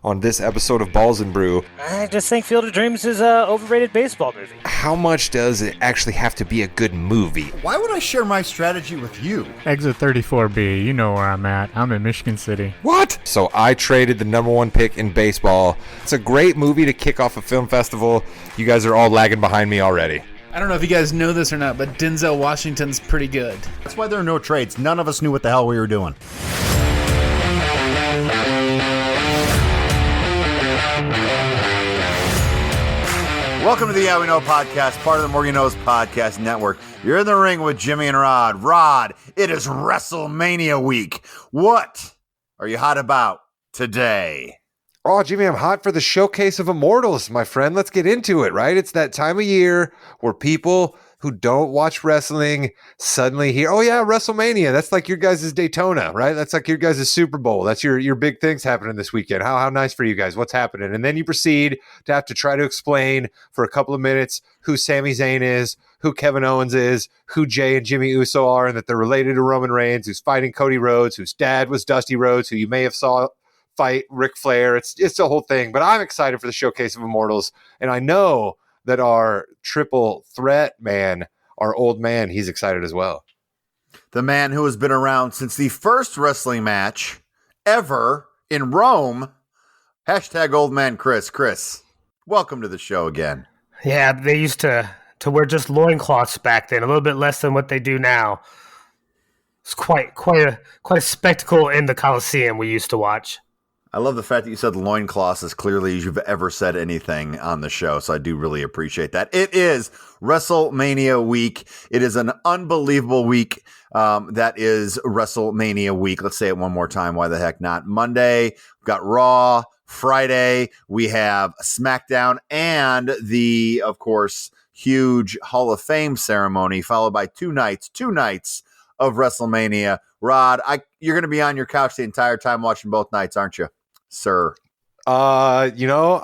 On this episode of Balls and Brew, I just think Field of Dreams is an overrated baseball movie. how much does it actually have to be a good movie? Why would I share my strategy with you? Exit 34B, you know where I'm at. I'm in Michigan City. What? So I traded the number one pick in baseball. It's a great movie to kick off a film festival. You guys are all lagging behind me already. I don't know if you guys know this or not, but Denzel Washington's pretty good. That's why there are no trades. None of us knew what the hell we were doing. Welcome to the Yeah We Know podcast, part of the More You Knows podcast network. You're in the ring with Jimmy and Rod. Rod, it is Wrestlemania week. What are you hot about today? Oh, Jimmy, I'm hot for the Showcase of Immortals, my friend. Let's get into it, right? It's that time of year where people who don't watch wrestling suddenly hear, oh yeah, WrestleMania. That's like your guys' Daytona, right? That's like your guys' Super Bowl. That's your big things happening this weekend. How nice for you guys. What's happening? And then you proceed to have to try to explain for a couple of minutes who Sami Zayn is, who Kevin Owens is, who Jay and Jimmy Uso are, and that they're related to Roman Reigns, who's fighting Cody Rhodes, whose dad was Dusty Rhodes, who you may have saw fight Ric Flair. It's a whole thing, but I'm excited for the Showcase of Immortals, and I know that our triple threat man, our old man, he's excited as well. The man who has been around since the first wrestling match ever in Rome, hashtag old man Chris. Chris, welcome to the show again. Yeah, they used to wear just loincloths back then, a little bit less than what they do now. It's quite a spectacle in the Coliseum we used to watch. I love the fact that you said loincloths as clearly as you've ever said anything on the show, so I do really appreciate that. It is WrestleMania week. It is an unbelievable week. That is WrestleMania week. Let's say it one more time. Why the heck not? Monday, we've got Raw. Friday, we have SmackDown and the, of course, huge Hall of Fame ceremony, followed by two nights of WrestleMania. Rod, you're going to be on your couch the entire time watching both nights, aren't you, sir? I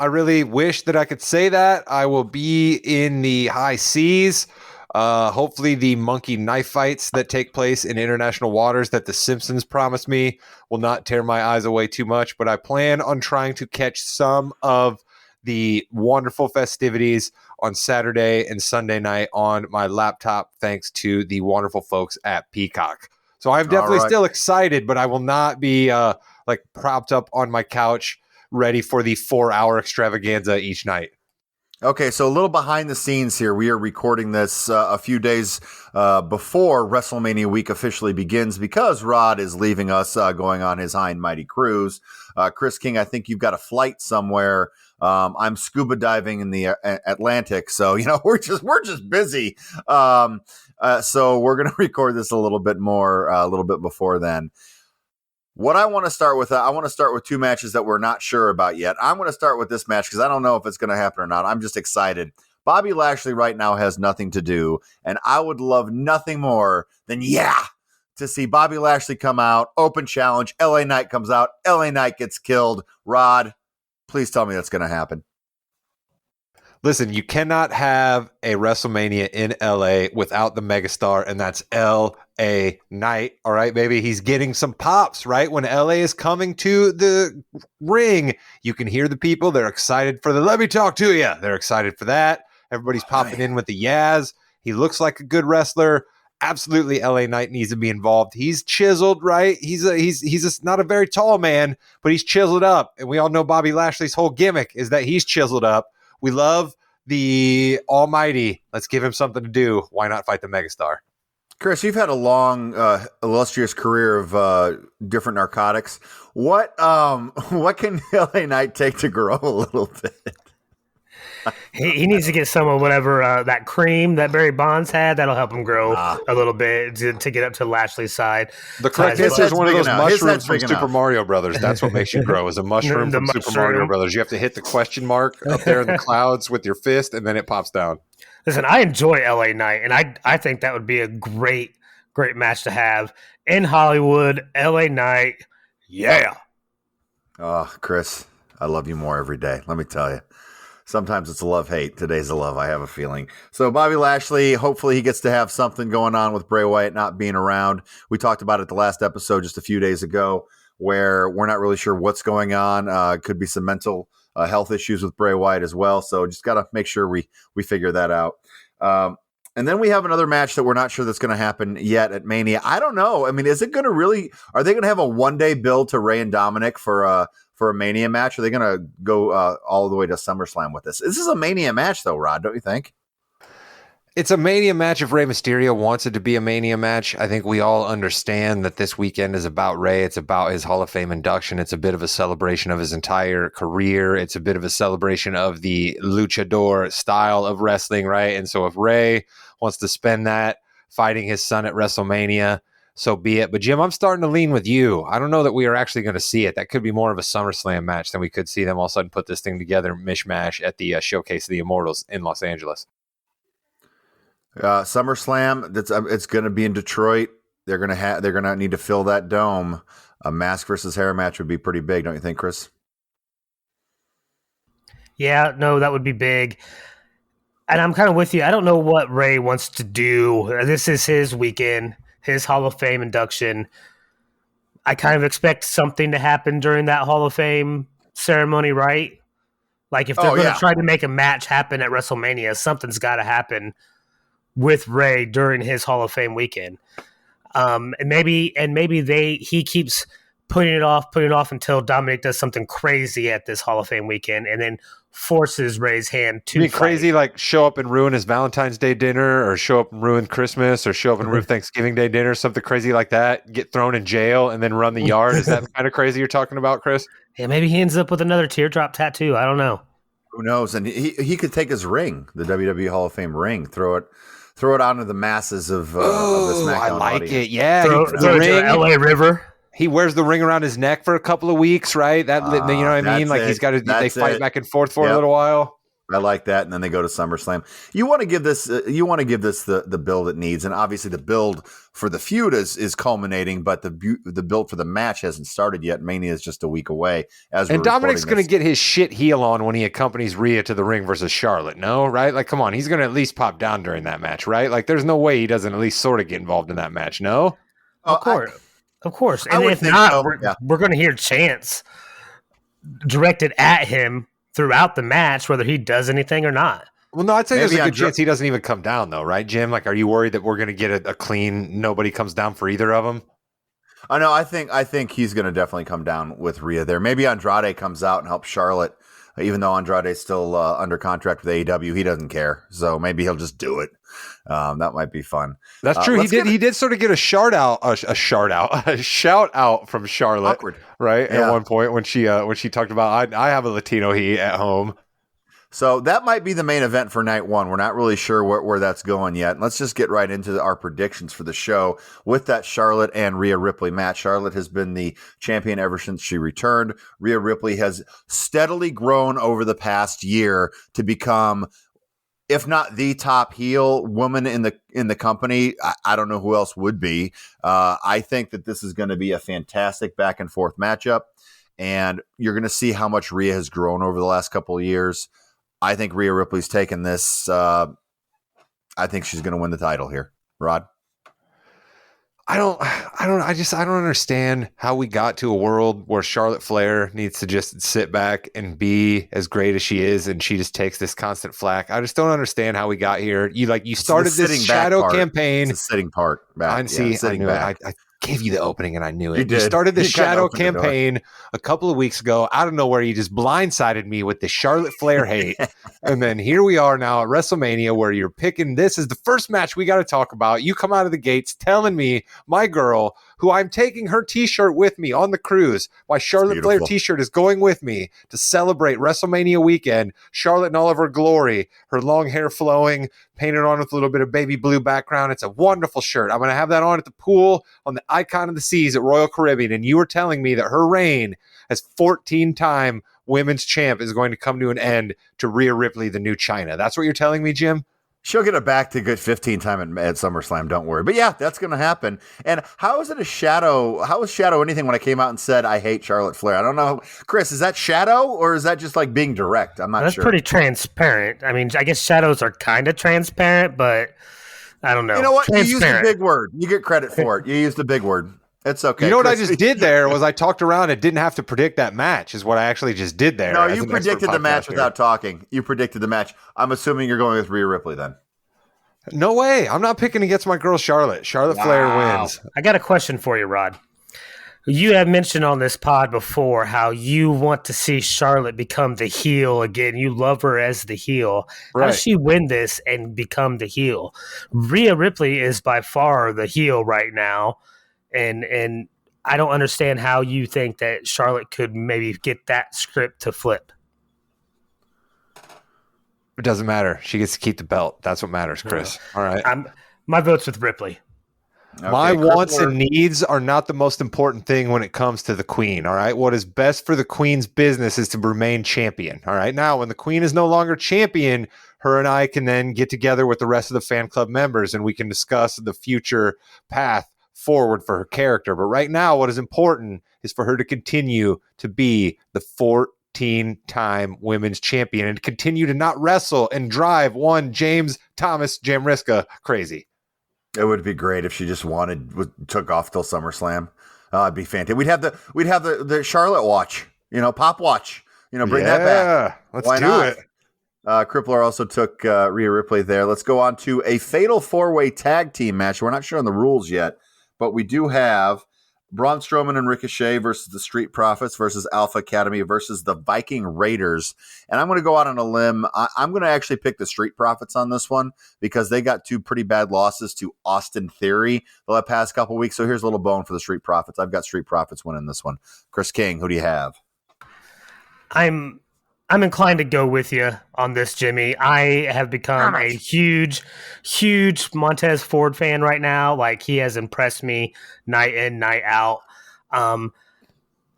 really wish that I could say that. I will be in the high seas. Hopefully the monkey knife fights that take place in international waters that The Simpsons promised me will not tear my eyes away too much, but I plan on trying to catch some of the wonderful festivities on Saturday and Sunday night on my laptop, thanks to the wonderful folks at Peacock. So I'm definitely still excited, but I will not be propped up on my couch ready for the 4-hour extravaganza each night. Okay, so a little behind the scenes here. We are recording this a few days before WrestleMania week officially begins because Rod is leaving us going on his high and mighty cruise. Chris King, I think you've got a flight somewhere. I'm scuba diving in the Atlantic, so we're just busy. So we're going to record this a little bit before then. What I want to start with, I want to start with two matches that we're not sure about yet. I'm going to start with this match because I don't know if it's going to happen or not. I'm just excited. Bobby Lashley right now has nothing to do, and I would love nothing more than, to see Bobby Lashley come out, open challenge, LA Knight comes out, LA Knight gets killed. Rod, please tell me that's going to happen. Listen, you cannot have a WrestleMania in LA without the megastar, and that's LA Knight. All right, baby. He's getting some pops, right? When LA is coming to the ring, you can hear the people. They're excited for the let me talk to you. They're excited for that. Everybody's popping in with the Yaz. He looks like a good wrestler. Absolutely, LA Knight needs to be involved. He's chiseled, right? He's not a very tall man, but he's chiseled up. And we all know Bobby Lashley's whole gimmick is that he's chiseled up. We love the almighty. Let's give him something to do. Why not fight the megastar? Chris, you've had a long, illustrious career of different narcotics. What can LA Knight take to grow a little bit? He needs to get some of whatever that cream that Barry Bonds had. That'll help him grow a little bit to get up to Lashley's side. The correct answer is one of those mushrooms from Super Mario Brothers. That's what makes you grow, is a mushroom from Super Mario Brothers. You have to hit the question mark up there in the clouds with your fist, and then it pops down. Listen, I enjoy LA Knight, and I think that would be a great match to have in Hollywood. LA Knight, yeah. Oh, Chris, I love you more every day. Let me tell you. Sometimes it's a love-hate. Today's a love, I have a feeling. So Bobby Lashley, hopefully he gets to have something going on with Bray Wyatt not being around. We talked about it the last episode just a few days ago. where we're not really sure what's going on. Could be some mental health issues with Bray Wyatt as well. So just got to make sure we figure that out. And then we have another match that we're not sure that's going to happen yet at Mania. I don't know. I mean, is it going to really? Are they going to have a 1-day build to Rey and Dominic for a Mania match? Are they going to go all the way to SummerSlam with this? This is a Mania match, though, Rod. Don't you think? It's a Mania match if Rey Mysterio wants it to be a Mania match. I think we all understand that this weekend is about Rey. It's about his Hall of Fame induction. It's a bit of a celebration of his entire career. It's a bit of a celebration of the luchador style of wrestling, right? And so if Rey wants to spend that fighting his son at WrestleMania, so be it. But Jim, I'm starting to lean with you. I don't know that we are actually going to see it. That could be more of a SummerSlam match than we could see them all of a sudden put this thing together, mishmash at the Showcase of the Immortals in Los Angeles. SummerSlam, it's going to be in Detroit. They're going to need to fill that dome. A mask versus hair match would be pretty big, don't you think, Chris? Yeah, no, that would be big. And I'm kind of with you. I don't know what Rey wants to do. This is his weekend, his Hall of Fame induction. I kind of expect something to happen during that Hall of Fame ceremony, right? Like if they're going to try to make a match happen at WrestleMania, something's got to happen with Rey during his Hall of Fame weekend. And maybe he keeps putting it off until Dominic does something crazy at this Hall of Fame weekend and then forces Rey's hand to fight. Crazy, like show up and ruin his Valentine's Day dinner, or show up and ruin Christmas, or show up and ruin Thanksgiving Day dinner, something crazy like that, get thrown in jail and then run the yard. Is that the kind of crazy you're talking about, Chris? Yeah, maybe he ends up with another teardrop tattoo. I don't know. Who knows? And he could take his ring, the WWE Hall of Fame ring, throw it out into the masses of the SmackDown I like audience. it. Yeah, throw the ring, LA River. He wears the ring around his neck for a couple of weeks, right? That you know what I mean? Like he's got to. They fight back and forth for a little while. I like that, and then they go to SummerSlam. You want to give this. The build it needs, and obviously the build for the feud is culminating, but the build for the match hasn't started yet. Mania is just a week away. And Dominic's going to get his shit heel on when he accompanies Rhea to the ring versus Charlotte. No, right? Like, come on, he's going to at least pop down during that match, right? Like, there's no way he doesn't at least sort of get involved in that match. No, of course. And if not, we're going to hear chants directed at him throughout the match, whether he does anything or not. Well, no, I'd say there's a good chance he doesn't even come down, though, right, Jim? Like, are you worried that we're going to get a clean, nobody comes down for either of them? I know. I think he's going to definitely come down with Rhea there. Maybe Andrade comes out and helps Charlotte, even though Andrade's still under contract with AEW. He doesn't care, so maybe he'll just do it. That might be fun. That's true. He did sort of get a shout out from Charlotte. Awkward. Right? Yeah. At one point when she talked about I have a Latino he at home. So that might be the main event for night one. We're not really sure where that's going yet. Let's just get right into our predictions for the show with that Charlotte and Rhea Ripley match. Charlotte has been the champion ever since she returned. Rhea Ripley has steadily grown over the past year to become, if not the top heel woman in the company. I don't know who else would be. I think that this is going to be a fantastic back and forth matchup, and you're going to see how much Rhea has grown over the last couple of years. I think Rhea Ripley's taking this. I think she's going to win the title here. Rod? I don't understand how we got to a world where Charlotte Flair needs to just sit back and be as great as she is, and she just takes this constant flack. I just don't understand how we got here. You started this shadow campaign. It's the sitting part. Back. I knew it. I gave you the opening and I knew it. You started this shadow campaign a couple of weeks ago. Out of nowhere, you just blindsided me with the Charlotte Flair hate. And then here we are now at WrestleMania, where you're picking this is the first match we got to talk about. You come out of the gates telling me my girl, who I'm taking her t-shirt with me on the cruise, my Charlotte Flair t-shirt is going with me to celebrate WrestleMania weekend. Charlotte in all of her glory, her long hair flowing, painted on with a little bit of baby blue background. It's a wonderful shirt. I'm going to have that on at the pool on the Icon of the Seas at Royal Caribbean. And you were telling me that her reign as 14-time women's champ is going to come to an end to Rhea Ripley, the new China. That's what you're telling me, Jim? She'll get it back to good 15 time at SummerSlam. Don't worry. But yeah, that's going to happen. And how is it a shadow? How is shadow anything when I came out and said, I hate Charlotte Flair? I don't know. Chris, is that shadow or is that just like being direct? I'm not sure. That's pretty transparent. I mean, I guess shadows are kind of transparent, but I don't know. You know what? You used a big word. You get credit for it. You used a big word. It's okay. You know what I Chris, just did there was I talked around and didn't have to predict that match is what I actually just did there. No, you predicted the match podcaster. without talking. You predicted the match. I'm assuming you're going with Rhea Ripley then. No way. I'm not picking against my girl Charlotte. Charlotte Flair wins. I got a question for you, Rod. You have mentioned on this pod before how you want to see Charlotte become the heel again. You love her as the heel. Right. How does she win this and become the heel? Rhea Ripley is by far the heel right now, and I don't understand how you think that Charlotte could maybe get that script to flip. It doesn't matter. She gets to keep the belt. That's what matters, Chris. All right. My vote's with Ripley. Okay, My wants Crippler. and needs are not the most important thing when it comes to the queen. All right. What is best for the queen's business is to remain champion. All right. Now, when the queen is no longer champion, her and I can then get together with the rest of the fan club members and we can discuss the future path forward for her character. But right now, what is important is for her to continue to be the 14-time women's champion and continue to not wrestle and drive one James Thomas Jamriska crazy. It would be great if she just took off till SummerSlam. It'd be fantastic. We'd have the Charlotte watch, pop watch, bring that back. Let's Why do not? it. Crippler also took Rhea Ripley there. Let's go on to a fatal 4-way tag team match. We're not sure on the rules yet, but we do have Braun Strowman and Ricochet versus the Street Profits versus Alpha Academy versus the Viking Raiders. And I'm going to go out on a limb. I'm going to actually pick the Street Profits on this one because they got 2 pretty bad losses to Austin Theory the past couple weeks. So here's a little bone for the Street Profits. I've got Street Profits winning this one. Chris King, who do you have? I'm inclined to go with you on this, Jimmy. I have become a huge Montez Ford fan right now. Like, he has impressed me night in, night out. The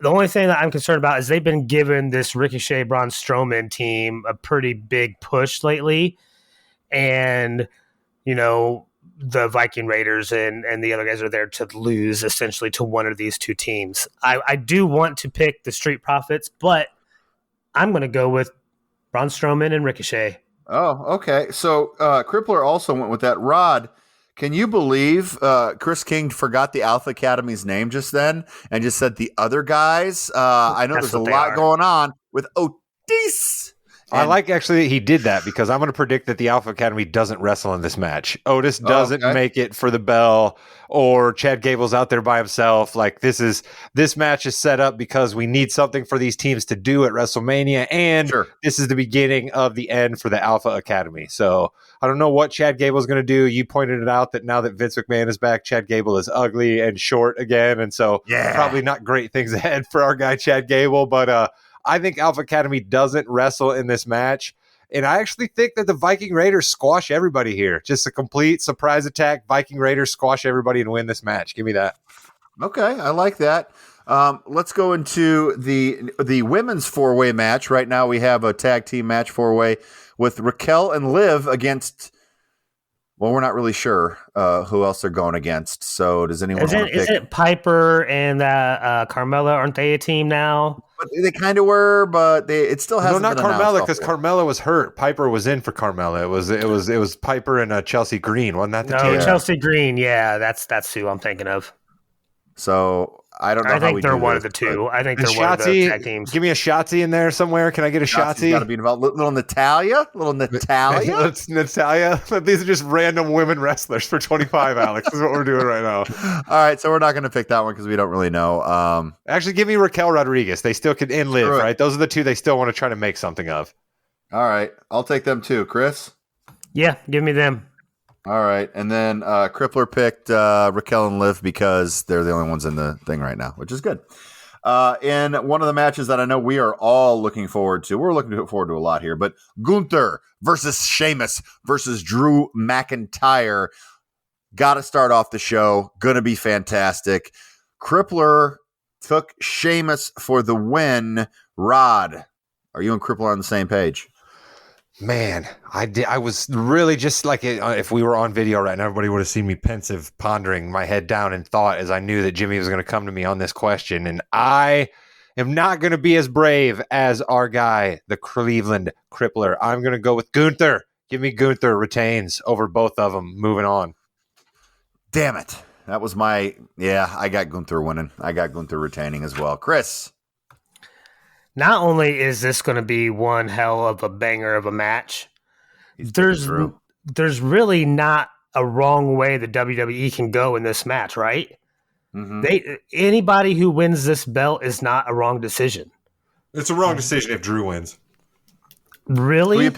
only thing that I'm concerned about is they've been giving this Ricochet Braun Strowman team a pretty big push lately. And, the Viking Raiders and the other guys are there to lose essentially to one of these two teams. I do want to pick the Street Profits, but I'm going to go with Braun Strowman and Ricochet. Oh, okay. So Crippler also went with that. Rod, can you believe Chris King forgot the Alpha Academy's name just then and just said the other guys? I know That's there's a what they lot are. going on with Otis. I like actually that he did that because I'm going to predict that the Alpha Academy doesn't wrestle in this match. Otis doesn't make it for the bell, or Chad Gable's out there by himself. Like, this match is set up because we need something for these teams to do at WrestleMania, and this is the beginning of the end for the Alpha Academy. So I don't know what Chad Gable's going to do. You pointed it out that now that Vince McMahon is back, Chad Gable is ugly and short again, and so probably not great things ahead for our guy Chad Gable, but I think Alpha Academy doesn't wrestle in this match. And I actually think that the Viking Raiders squash everybody here. Just a complete surprise attack. Viking Raiders squash everybody and win this match. Give me that. Okay, I like that. Let's go into the women's 4-way match. Right now we have a tag team match 4-way with Raquel and Liv against, well, we're not really sure who else they're going against. So does anyone want to pick? Is it Piper and Carmella? Aren't they a team now? But they kind of were, but it still hasn't No, not been Carmella, announced. because Carmella was hurt. Piper was in for Carmella. It was Piper and Chelsea Green. Wasn't that the team? Chelsea Green. Yeah, that's who I'm thinking of. So I don't know. I think they're one of the two. I think they're one of the tag teams. Give me a Shotzi in there somewhere. Can I get a Shotzi? Got to be involved. Little Natalia. It's Natalia. These are just random women wrestlers for 25, Alex. This is what we're doing right now. All right, so we're not going to pick that one because we don't really know. Actually, give me Raquel Rodriguez. They still could and Liv, right? Those are the two they still want to try to make something of. All right, I'll take them too. Chris? Yeah, give me them. All right, and then Crippler picked Raquel and Liv because they're the only ones in the thing right now, which is good. In one of the matches that I know we are all looking forward to, we're looking forward to a lot here, but Gunther versus Sheamus versus Drew McIntyre. Got to start off the show. Going to be fantastic. Crippler took Sheamus for the win. Rod, are you and Crippler on the same page? Man, I did. I was really just like, if we were on video right now, everybody would have seen me pensive, pondering my head down in thought as I knew that Jimmy was going to come to me on this question. And I am not going to be as brave as our guy, the Cleveland Crippler. I'm going to go with Gunther. Give me Gunther retains over both of them. Moving on. Damn it. That was I got Gunther winning. I got Gunther retaining as well. Chris. Not only is this going to be one hell of a banger of a match, there's really not a wrong way the WWE can go in this match, right? Mm-hmm. Anybody who wins this belt is not a wrong decision. It's a wrong decision if Drew wins. Really? Who you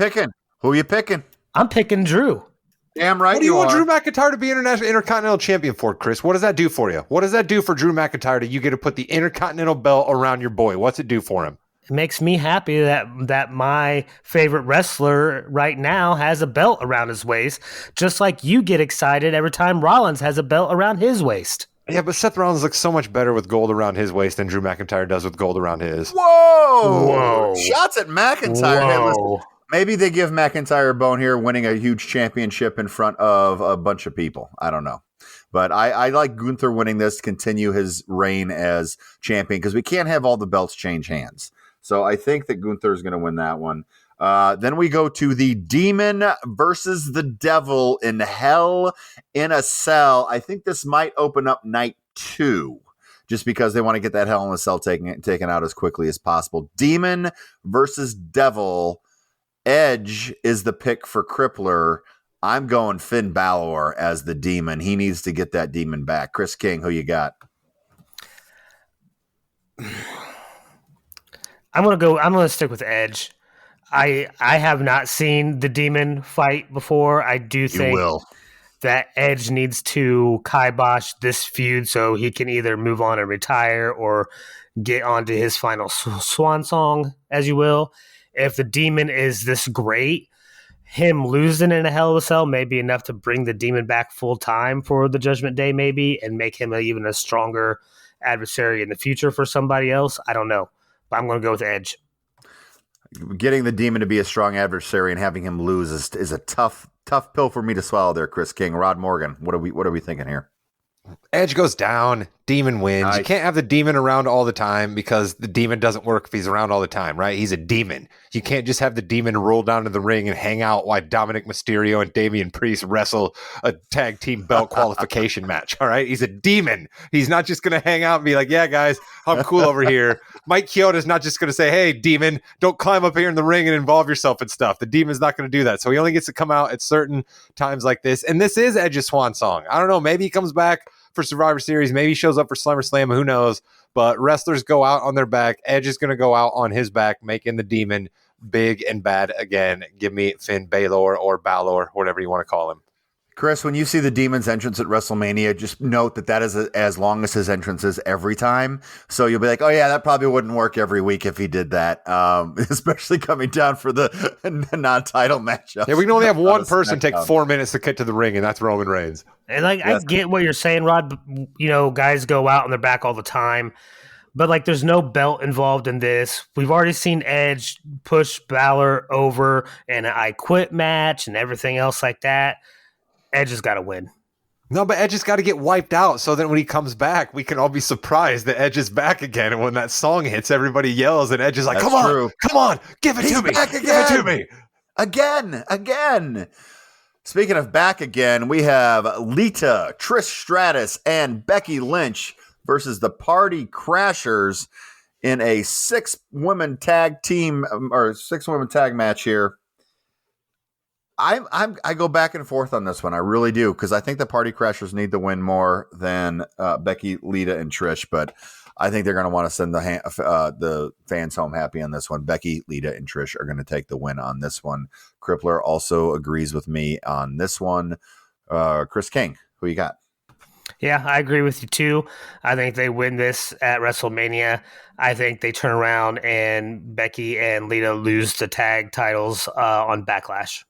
picking? I'm picking Drew. Damn right. What do you want Drew McIntyre to be Intercontinental Champion for, Chris? What does that do for you? What does that do for Drew McIntyre that you get to put the Intercontinental belt around your boy? What's it do for him? It makes me happy that my favorite wrestler right now has a belt around his waist, just like you get excited every time Rollins has a belt around his waist. Yeah, but Seth Rollins looks so much better with gold around his waist than Drew McIntyre does with gold around his. Whoa! Shots at McIntyre. Hey, Whoa. maybe they give McIntyre a bone here, winning a huge championship in front of a bunch of people. I don't know. But I like Gunther winning this, continue his reign as champion, because we can't have all the belts change hands. So I think that Gunther is going to win that one. Then we go to the Demon versus the Devil in Hell in a Cell. I think this might open up night 2, just because they want to get that Hell in a Cell taken out as quickly as possible. Demon versus Devil. Edge is the pick for Crippler. I'm going Finn Balor as the Demon. He needs to get that Demon back. Chris King, who you got? I'm gonna stick with Edge. I have not seen the Demon fight before. I do think that Edge needs to kibosh this feud so he can either move on and retire or get onto his final swan song, as you will. If the Demon is this great, him losing in a Hell of a Cell may be enough to bring the Demon back full time for the Judgment Day, maybe, and make him even a stronger adversary in the future for somebody else. I don't know. But I'm going to go with Edge. Getting the Demon to be a strong adversary and having him lose is a tough pill for me to swallow there, Chris King. Rod Morgan, what are we thinking here? Edge goes down, Demon wins. Nice. You can't have the Demon around all the time because the Demon doesn't work if he's around all the time, right? He's a demon. You can't just have the Demon roll down to the ring and hang out while Dominic Mysterio and Damian Priest wrestle a tag team belt qualification match, all right? He's a demon. He's not just going to hang out and be like, yeah, guys, I'm cool over here. Mike Chioda's not just going to say, hey, Demon, don't climb up here in the ring and involve yourself in stuff. The Demon's not going to do that. So he only gets to come out at certain times like this. And this is Edge's swan song. I don't know. Maybe he comes back for Survivor Series. Maybe he shows up for SummerSlam. Who knows? But wrestlers go out on their back. Edge is going to go out on his back, making the Demon big and bad again. Give me Finn Balor or Balor, whatever you want to call him. Chris, when you see the Demon's entrance at WrestleMania, just note that is as long as his entrance is every time. So you'll be like, oh, yeah, that probably wouldn't work every week if he did that, especially coming down for the non-title matchup. Yeah, we can only have one person take 4 minutes to get to the ring, and that's Roman Reigns. And I get what you're saying, Rod. You know, guys go out on their back all the time. But, there's no belt involved in this. We've already seen Edge push Balor over in an I Quit match and everything else like that. Edge has got to win. No, but Edge has got to get wiped out so that when he comes back, we can all be surprised that Edge is back again. And when that song hits, everybody yells, and Edge is like, come on, give it to me. Give it to me. Again. Speaking of back again, we have Lita, Trish Stratus, and Becky Lynch versus the Party Crashers in a 6-woman tag match here. I go back and forth on this one. I really do, because I think the Party Crashers need to win more than Becky, Lita, and Trish. But I think they're going to want to send the fans home happy on this one. Becky, Lita, and Trish are going to take the win on this one. Crippler also agrees with me on this one. Chris King, who you got? Yeah, I agree with you too. I think they win this at WrestleMania. I think they turn around and Becky and Lita lose the tag titles on Backlash.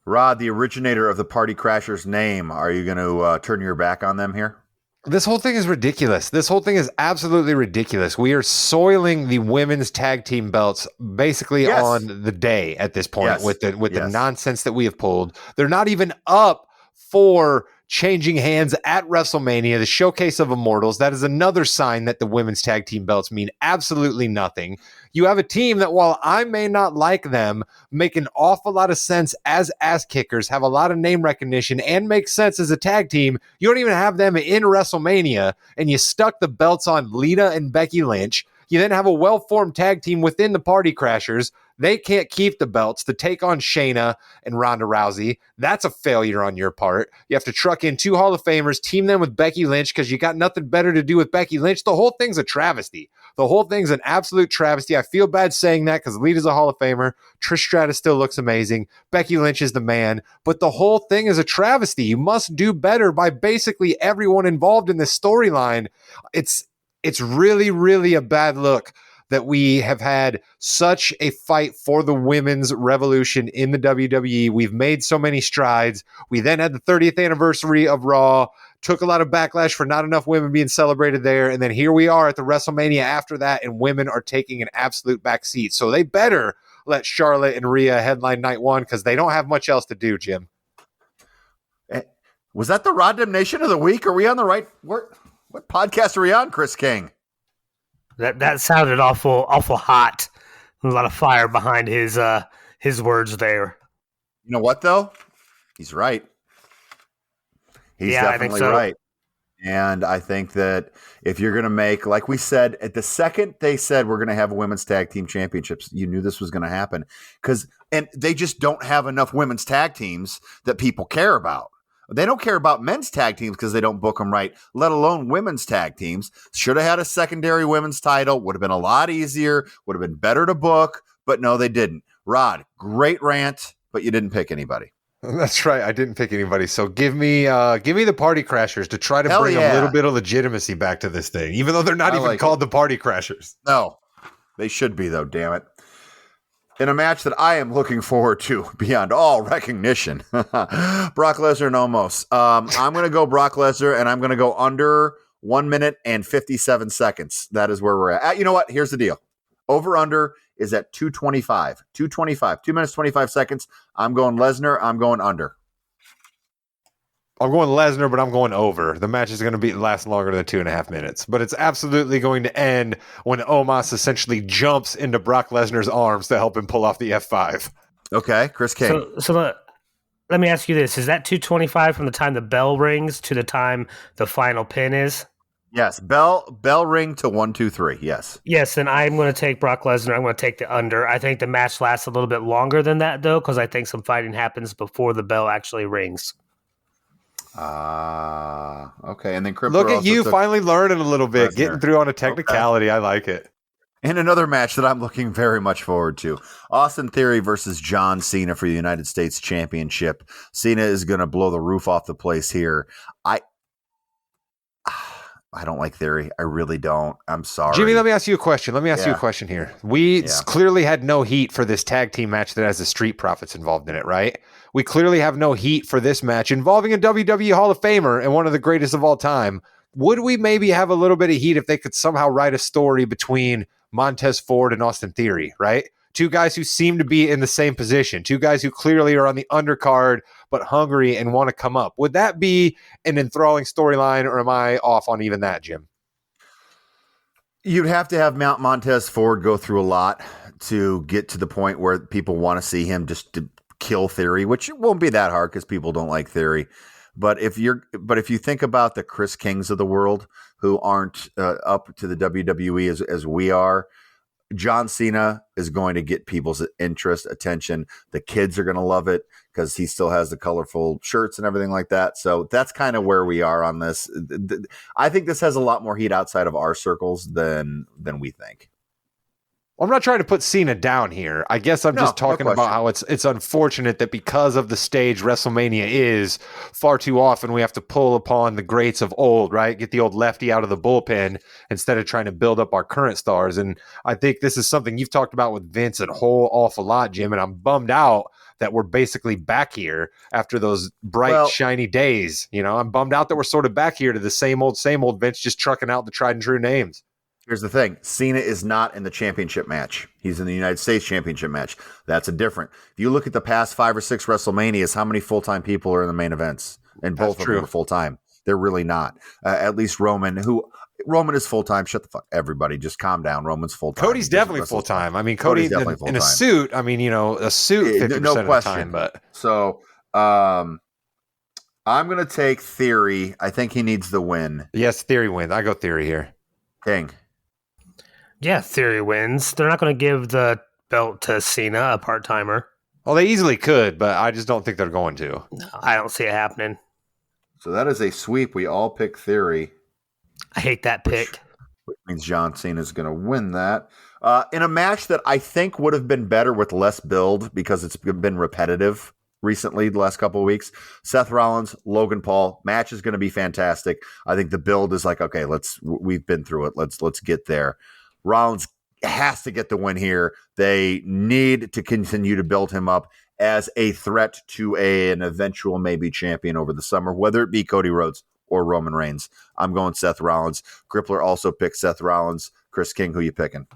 Rod, the originator of the Party Crashers name, are you going to turn your back on them here? This whole thing is ridiculous. This whole thing is absolutely ridiculous. We are soiling the women's tag team belts basically on the day at this point with the nonsense that we have pulled. They're not even up for changing hands at WrestleMania, the Showcase of Immortals. That is another sign that the women's tag team belts mean absolutely nothing. You have a team that, while I may not like them, make an awful lot of sense as ass kickers, have a lot of name recognition, and make sense as a tag team. You don't even have them in WrestleMania, and you stuck the belts on Lita and Becky Lynch. You then have a well-formed tag team within the Party Crashers. They can't keep the belts to take on Shayna and Ronda Rousey. That's a failure on your part. You have to truck in 2 Hall of Famers, team them with Becky Lynch because you got nothing better to do with Becky Lynch. The whole thing's a travesty. The whole thing's an absolute travesty. I feel bad saying that because Lita's a Hall of Famer. Trish Stratus still looks amazing. Becky Lynch is the man. But the whole thing is a travesty. You must do better by basically everyone involved in this storyline. It's really, really a bad look that we have had such a fight for the women's revolution in the WWE. We've made so many strides. We then had the 30th anniversary of Raw, took a lot of backlash for not enough women being celebrated there. And then here we are at the WrestleMania after that, and women are taking an absolute backseat. So they better let Charlotte and Rhea headline night one because they don't have much else to do, Jim. Was that the Raw Damnation of the week? Are we on the right? What podcast are we on, Chris King? That sounded awful hot. A lot of fire behind his words there. You know what, though? He's right. He's definitely right. And I think that if you're going to make, like we said, at the second they said we're going to have women's tag team championships, you knew this was going to happen. And they just don't have enough women's tag teams that people care about. They don't care about men's tag teams because they don't book them right, let alone women's tag teams. Should have had a secondary women's title. Would have been a lot easier. Would have been better to book, but no, they didn't. Rod, great rant, but you didn't pick anybody. That's right. I didn't pick anybody. So give me the Party Crashers to try to bring a little bit of legitimacy back to this thing, even though they're not even called the Party Crashers. No, they should be, though, damn it. In a match that I am looking forward to beyond all recognition, Brock Lesnar and Omos. I'm going to go Brock Lesnar, and I'm going to go under 1 minute and 57 seconds. That is where we're at. You know what? Here's the deal. Over-under is at 2:25. 2:25. 2 minutes, 25 seconds. I'm going Lesnar. I'm going under. I'm going Lesnar, but I'm going over. The match is going to last longer than 2.5 minutes, but it's absolutely going to end when Omos essentially jumps into Brock Lesnar's arms to help him pull off the F5. Okay, Chris King. So let me ask you this. Is that 2:25 from the time the bell rings to the time the final pin is? Yes, bell ring to 1, 2, 3. Yes. Yes, then I'm going to take Brock Lesnar. I'm going to take the under. I think the match lasts a little bit longer than that, though, because I think some fighting happens before the bell actually rings. Okay. And then Crippler look at you finally learning a little bit, getting through on a technicality. Okay. I like it. And another match that I'm looking very much forward to. Austin Theory versus John Cena for the United States Championship. Cena is going to blow the roof off the place here. I don't like Theory. I really don't. I'm sorry. Jimmy, let me ask you a question. You a question here. We clearly had no heat for this tag team match that has the Street Profits involved in it, right? We clearly have no heat for this match involving a WWE Hall of Famer and one of the greatest of all time. Would we maybe have a little bit of heat if they could somehow write a story between Montez Ford and Austin Theory, right? Two guys who seem to be in the same position, two guys who clearly are on the undercard but hungry and want to come up. Would that be an enthralling storyline, or am I off on even that, Jim? You'd have to have Montez Ford go through a lot to get to the point where people want to see him just to kill Theory, which won't be that hard because people don't like Theory. But if you think about the Chris Kings of the world who aren't up to the WWE as we are, John Cena is going to get people's interest, attention. The kids are going to love it because he still has the colorful shirts and everything like that. So that's kind of where we are on this. I think this has a lot more heat outside of our circles than we think. I'm not trying to put Cena down here. I guess I'm just talking about how it's unfortunate that because of the stage WrestleMania is, far too often we have to pull upon the greats of old, right? Get the old lefty out of the bullpen instead of trying to build up our current stars. And I think this is something you've talked about with Vince a whole awful lot, Jim, and I'm bummed out that we're basically back here after those bright, shiny days. You know, I'm bummed out that we're sort of back here to the same old Vince just trucking out the tried and true names. Here's the thing. Cena is not in the championship match. He's in the United States championship match. That's a different. If you look at the past 5 or 6 WrestleManias, how many full-time people are in the main events? and both of them are full time. They're really not. At least Roman is full time. Shut the fuck, everybody. Just calm down. Roman's full time. Cody's definitely full time. I mean, Cody's definitely full time in a suit. I mean, a suit 50% no of the time. But so I'm gonna take Theory. I think he needs the win. Yes, Theory wins. I go Theory here. King. Yeah, Theory wins. They're not going to give the belt to Cena, a part timer. Well, they easily could, but I just don't think they're going to. No, I don't see it happening. So that is a sweep. We all pick Theory. I hate that pick. Which means John Cena is going to win that. In a match that I think would have been better with less build because it's been repetitive recently the last couple of weeks. Seth Rollins, Logan Paul. Match is going to be fantastic. I think the build is like, okay, we've been through it. Let's get there. Rollins has to get the win here. They need to continue to build him up as a threat to an eventual maybe champion over the summer, whether it be Cody Rhodes or Roman Reigns. I'm going Seth Rollins. Crippler also picked Seth Rollins. Chris King, who you picking?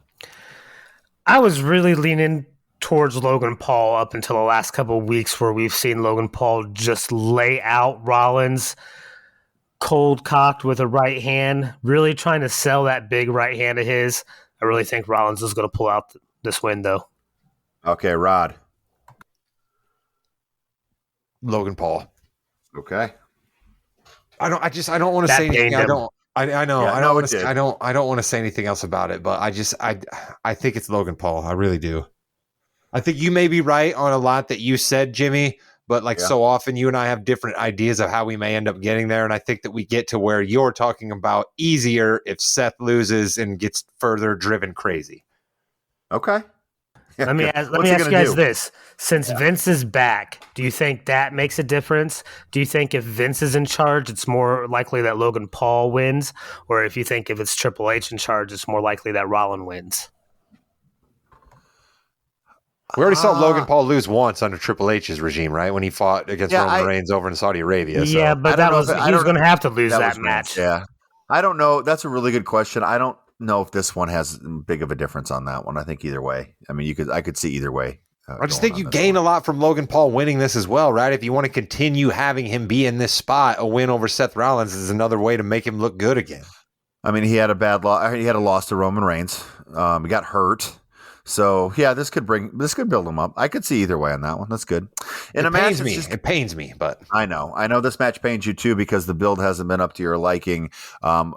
I was really leaning towards Logan Paul up until the last couple of weeks where we've seen Logan Paul just lay out Rollins cold cocked with a right hand, really trying to sell that big right hand of his. I really think Rollins is going to pull out this win, though. Okay, Rod. Logan Paul. Okay. I don't want to say anything. I know. Yeah, I don't want to say anything else about it, but I think it's Logan Paul. I really do. I think you may be right on a lot that you said, Jimmy, but so often you and I have different ideas of how we may end up getting there. And I think that we get to where you're talking about easier if Seth loses and gets further driven crazy. Okay. Let me ask you guys this. Since Vince is back, do you think that makes a difference? Do you think if Vince is in charge, it's more likely that Logan Paul wins? Or if you think if it's Triple H in charge, it's more likely that Rollins wins? We already saw Logan Paul lose once under Triple H's regime, right? When he fought against Roman Reigns over in Saudi Arabia. So. Yeah, but he was going to have to lose that match. Yeah. I don't know. That's a really good question. I don't know if this one has big of a difference on that one. I think either way. I mean, I could see either way. I just think you gain a lot from Logan Paul winning this as well, right? If you want to continue having him be in this spot, a win over Seth Rollins is another way to make him look good again. I mean, he had a bad loss. He had a loss to Roman Reigns. He got hurt. So yeah, this could build him up. I could see either way on that one. That's good. It pains me, but I know this match pains you too because the build hasn't been up to your liking.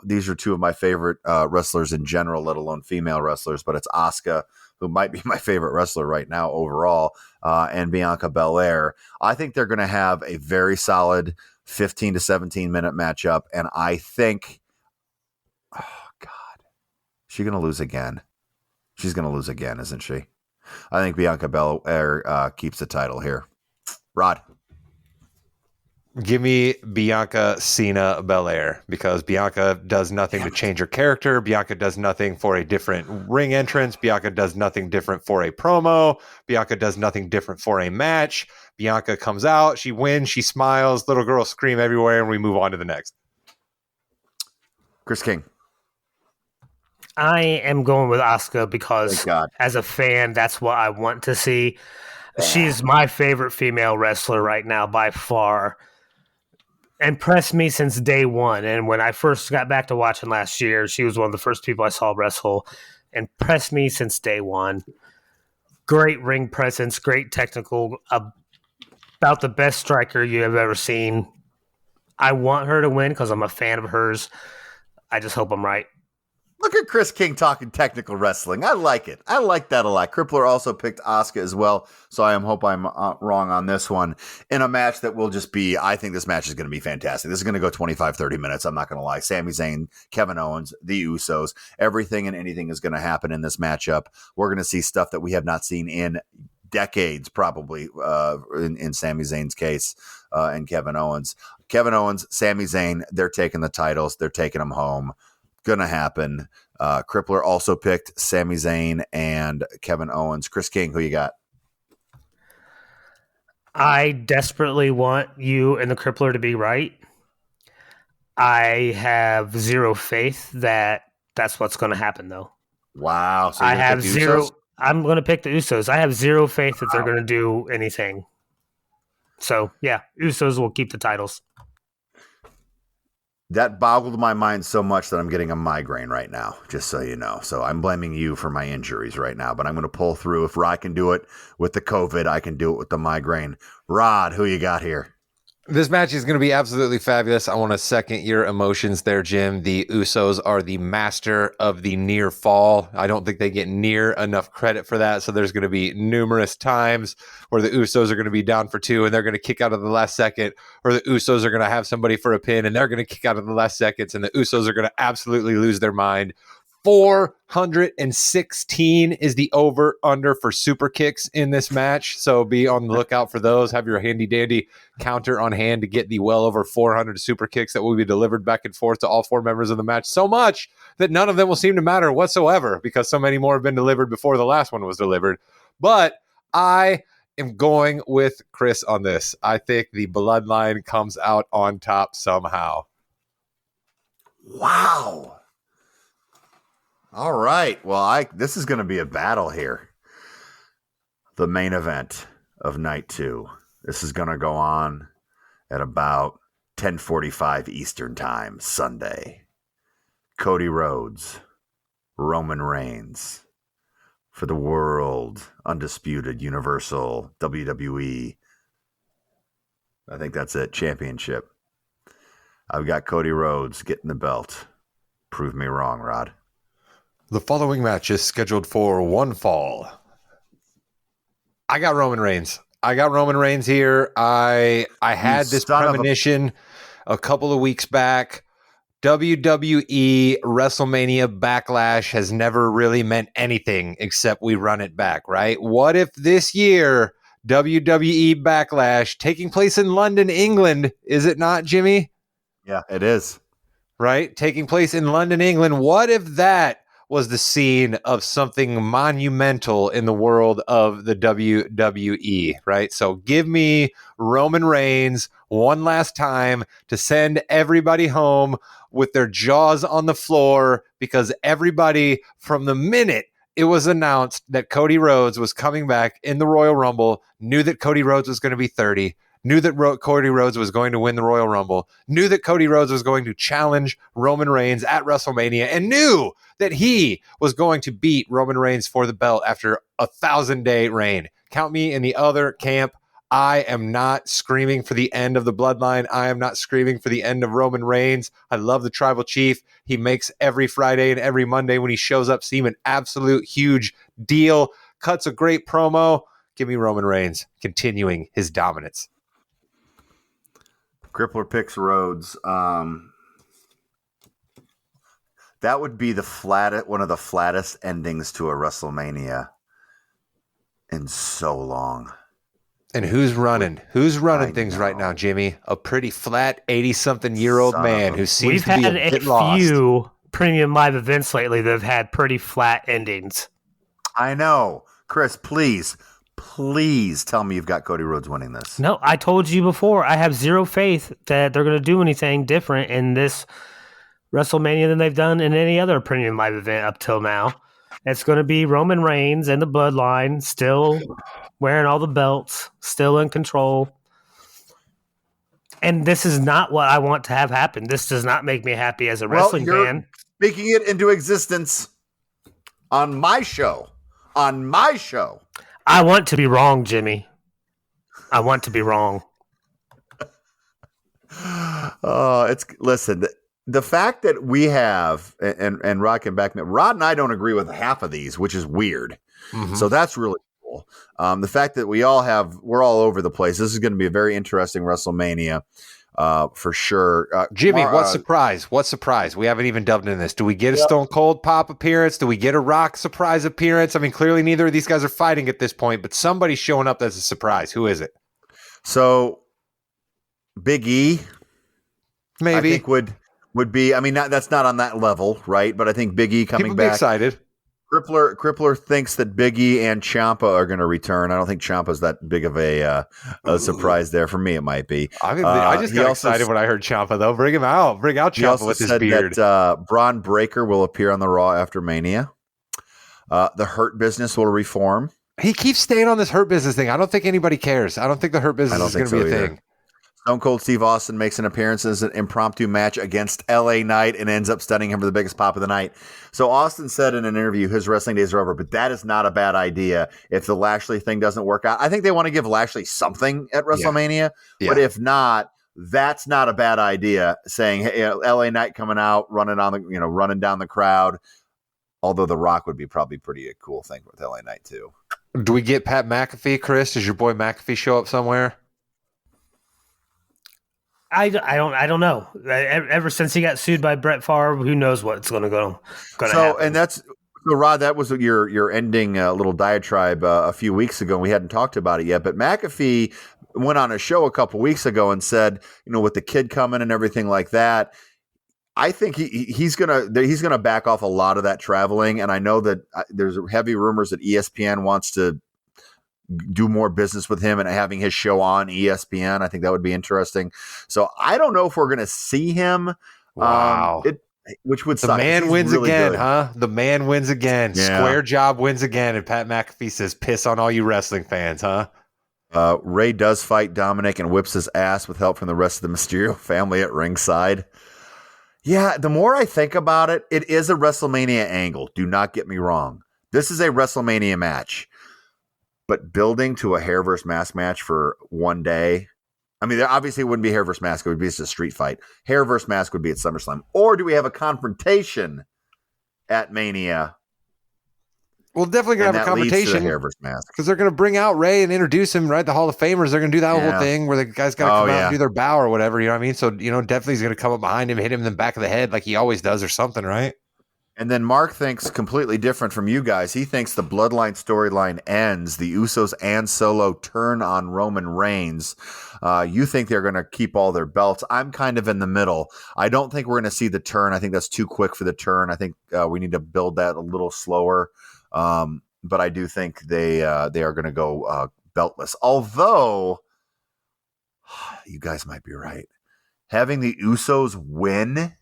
These are two of my favorite wrestlers in general, let alone female wrestlers. But it's Asuka, who might be my favorite wrestler right now overall, and Bianca Belair. I think they're going to have a very solid 15 to 17 minute matchup, and I think, oh God, she's going to lose again. She's going to lose again, isn't she? I think Bianca Belair keeps the title here. Rod. Give me Bianca Cena Belair because Bianca does nothing to change her character. Bianca does nothing for a different ring entrance. Bianca does nothing different for a promo. Bianca does nothing different for a match. Bianca comes out, she wins, she smiles, little girls scream everywhere, and we move on to the next. Chris King. I am going with Asuka because as a fan, that's what I want to see. She's my favorite female wrestler right now by far. Impressed me since day one. And when I first got back to watching last year, she was one of the first people I saw wrestle. Impressed me since day one. Great ring presence, great technical, about the best striker you have ever seen. I want her to win because I'm a fan of hers. I just hope I'm right. Look at Chris King talking technical wrestling. I like it. I like that a lot. Crippler also picked Asuka as well, so I hope I'm wrong on this one. In a match that will just be, I think this match is going to be fantastic. This is going to go 25, 30 minutes. I'm not going to lie. Sami Zayn, Kevin Owens, the Usos, everything and anything is going to happen in this matchup. We're going to see stuff that we have not seen in decades, probably, in Sami Zayn's case, and Kevin Owens. Kevin Owens, Sami Zayn, they're taking the titles. They're taking them home. Gonna happen. Crippler also picked Sami Zayn and Kevin Owens. Chris King, who you got? I desperately want you and the Crippler to be right. I have zero faith that that's what's going to happen, though. Wow. So I have zero. I'm going to pick the Usos. I have zero faith that they're going to do anything. So, yeah, Usos will keep the titles. That boggled my mind so much that I'm getting a migraine right now, just so you know. So I'm blaming you for my injuries right now, but I'm going to pull through. If Rod can do it with the COVID, I can do it with the migraine. Rod, who you got here? This match is going to be absolutely fabulous. I want to second your emotions there, Jim. The Usos are the master of the near fall. I don't think they get near enough credit for that. So there's going to be numerous times where the Usos are going to be down for two and they're going to kick out of the last second, or the Usos are going to have somebody for a pin and they're going to kick out of the last seconds, and the Usos are going to absolutely lose their mind. 416 is the over-under for super kicks in this match, so be on the lookout for those. Have your handy-dandy counter on hand to get the well over 400 super kicks that will be delivered back and forth to all four members of the match, so much that none of them will seem to matter whatsoever because so many more have been delivered before the last one was delivered. But I am going with Chris on this. I think the Bloodline comes out on top somehow. Wow. All right. Well, this is going to be a battle here. The main event of night 2. This is going to go on at about 10:45 Eastern Time Sunday. Cody Rhodes, Roman Reigns for the World Undisputed Universal WWE. I think that's it. Championship. I've got Cody Rhodes getting the belt. Prove me wrong, Rod. The following match is scheduled for one fall. I got Roman Reigns. Here. I had this premonition a couple of weeks back. WWE WrestleMania Backlash has never really meant anything except we run it back, right? What if this year WWE Backlash taking place in London, England, is it not, Jimmy? Yeah, it is. Right? Taking place in London, England. What if that was the scene of something monumental in the world of the WWE, right? So give me Roman Reigns one last time to send everybody home with their jaws on the floor, because everybody, from the minute it was announced that Cody Rhodes was coming back in the Royal Rumble, knew that Cody Rhodes was going to be 30, knew that Cody Rhodes was going to win the Royal Rumble, knew that Cody Rhodes was going to challenge Roman Reigns at WrestleMania, and knew that he was going to beat Roman Reigns for the belt after a 1,000-day reign. Count me in the other camp. I am not screaming for the end of the Bloodline. I am not screaming for the end of Roman Reigns. I love the Tribal Chief. He makes every Friday and every Monday when he shows up seem an absolute huge deal. Cuts a great promo. Give me Roman Reigns continuing his dominance. Crippler picks Rhodes. That would be one of the flattest endings to a WrestleMania in so long. And who's running? Who's running things right now, Jimmy? A pretty flat 80-something-year-old man who seems to be a bit lost. We've had a few premium live events lately that have had pretty flat endings. I know. Chris, please tell me you've got Cody Rhodes winning this. No, I told you before, I have zero faith that they're going to do anything different in this WrestleMania than they've done in any other premium live event up till now. It's going to be Roman Reigns and the Bloodline still wearing all the belts, still in control. And this is not what I want to have happen. This does not make me happy as a wrestling fan. Speaking it into existence on my show. I want to be wrong, Jimmy. I want to be wrong. Listen, the fact that we have, and Rod can back me up, Rod and I don't agree with half of these, which is weird. Mm-hmm. So that's really cool. The fact that we're all over the place. This is going to be a very interesting WrestleMania. For sure. Jimmy, what surprise? What surprise? We haven't even delved into this. Do we get a Stone Cold pop appearance? Do we get a Rock surprise appearance? I mean, clearly neither of these guys are fighting at this point, but somebody's showing up as a surprise. Who is it? So, Big E, maybe, I think would be. I mean, that's not on that level, right? But I think Big E coming back. Excited. Crippler thinks that Big E and Ciampa are going to return. I don't think Ciampa's that big of a surprise there. For me, it might be. I just got excited when I heard Ciampa, though. Bring him out. Bring out Ciampa with his beard. That Braun Breaker will appear on the Raw after Mania. The Hurt Business will reform. He keeps staying on this Hurt Business thing. I don't think anybody cares. I don't think the Hurt Business is going to be a thing. Stone Cold Steve Austin makes an appearance as an impromptu match against LA Knight and ends up stunning him for the biggest pop of the night. So Austin said in an interview his wrestling days are over, but that is not a bad idea if the Lashley thing doesn't work out. I think they want to give Lashley something at WrestleMania, but if not, that's not a bad idea. Saying, hey, LA Knight coming out, running down the crowd. Although The Rock would be probably pretty a cool thing with LA Knight too. Do we get Pat McAfee, Chris? Does your boy McAfee show up somewhere? I don't know. Ever since he got sued by Brett Favre, who knows what's going to happen. So Rod, that was your ending little diatribe a few weeks ago. We hadn't talked about it yet, but McAfee went on a show a couple weeks ago and said, with the kid coming and everything like that, I think he's gonna back off a lot of that traveling. And I know that there's heavy rumors that ESPN wants to do more business with him and having his show on ESPN. I think that would be interesting. So I don't know if we're going to see him. Wow. Which would the suck. man wins really again, good. huh? The man wins again. Yeah. Square job wins again. And Pat McAfee says, piss on all you wrestling fans, huh? Ray does fight Dominic and whips his ass with help from the rest of the Mysterio family at ringside. Yeah, the more I think about it, it is a WrestleMania angle. Do not get me wrong. This is a WrestleMania match. But building to a hair versus mask match for one day, I mean, there obviously wouldn't be hair versus mask. It would be just a street fight. Hair versus mask would be at SummerSlam. Or do we have a confrontation at Mania? Well, definitely going to have a confrontation. Hair versus mask. Because they're going to bring out Ray and introduce him, right? The Hall of Famers. They're going to do that whole thing where the guy's got to come out and do their bow or whatever. You know what I mean? So, definitely he's going to come up behind him, hit him in the back of the head like he always does or something, right? And then Mark thinks completely different from you guys. He thinks the Bloodline storyline ends. The Usos and Solo turn on Roman Reigns. You think they're going to keep all their belts. I'm kind of in the middle. I don't think we're going to see the turn. I think that's too quick for the turn. I think we need to build that a little slower. But I do think they are going to go beltless. Although, you guys might be right. Having the Usos win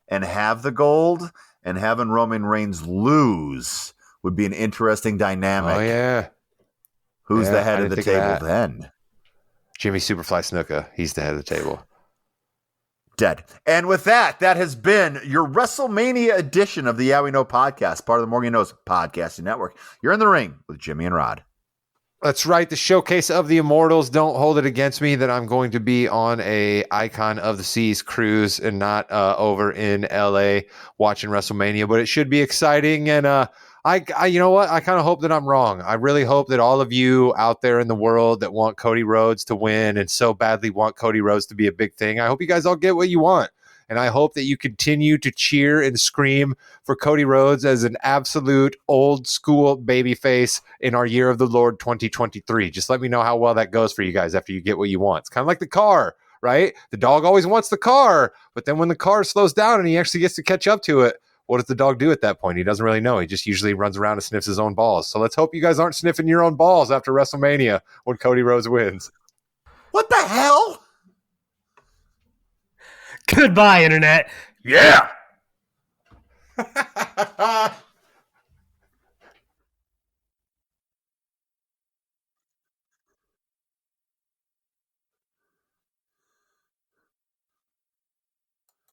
and have the gold and having Roman Reigns lose would be an interesting dynamic. Oh, yeah. Who's the head of the table then? Jimmy Superfly Snuka. He's the head of the table. Dead. And with that has been your WrestleMania edition of the Yeah We Know podcast, part of the More You Knows podcasting network. You're in the ring with Jimmy and Rod. That's right. The showcase of the Immortals. Don't hold it against me that I'm going to be on a Icon of the Seas cruise and not over in LA watching WrestleMania, but it should be exciting. And I you know what? I kind of hope that I'm wrong. I really hope that all of you out there in the world that want Cody Rhodes to win and so badly want Cody Rhodes to be a big thing, I hope you guys all get what you want. And I hope that you continue to cheer and scream for Cody Rhodes as an absolute old school babyface in our year of the Lord 2023. Just let me know how well that goes for you guys after you get what you want. It's kind of like the car, right? The dog always wants the car, but then when the car slows down and he actually gets to catch up to it, what does the dog do at that point? He doesn't really know. He just usually runs around and sniffs his own balls. So let's hope you guys aren't sniffing your own balls after WrestleMania when Cody Rhodes wins. What the hell? Goodbye, Internet. Yeah.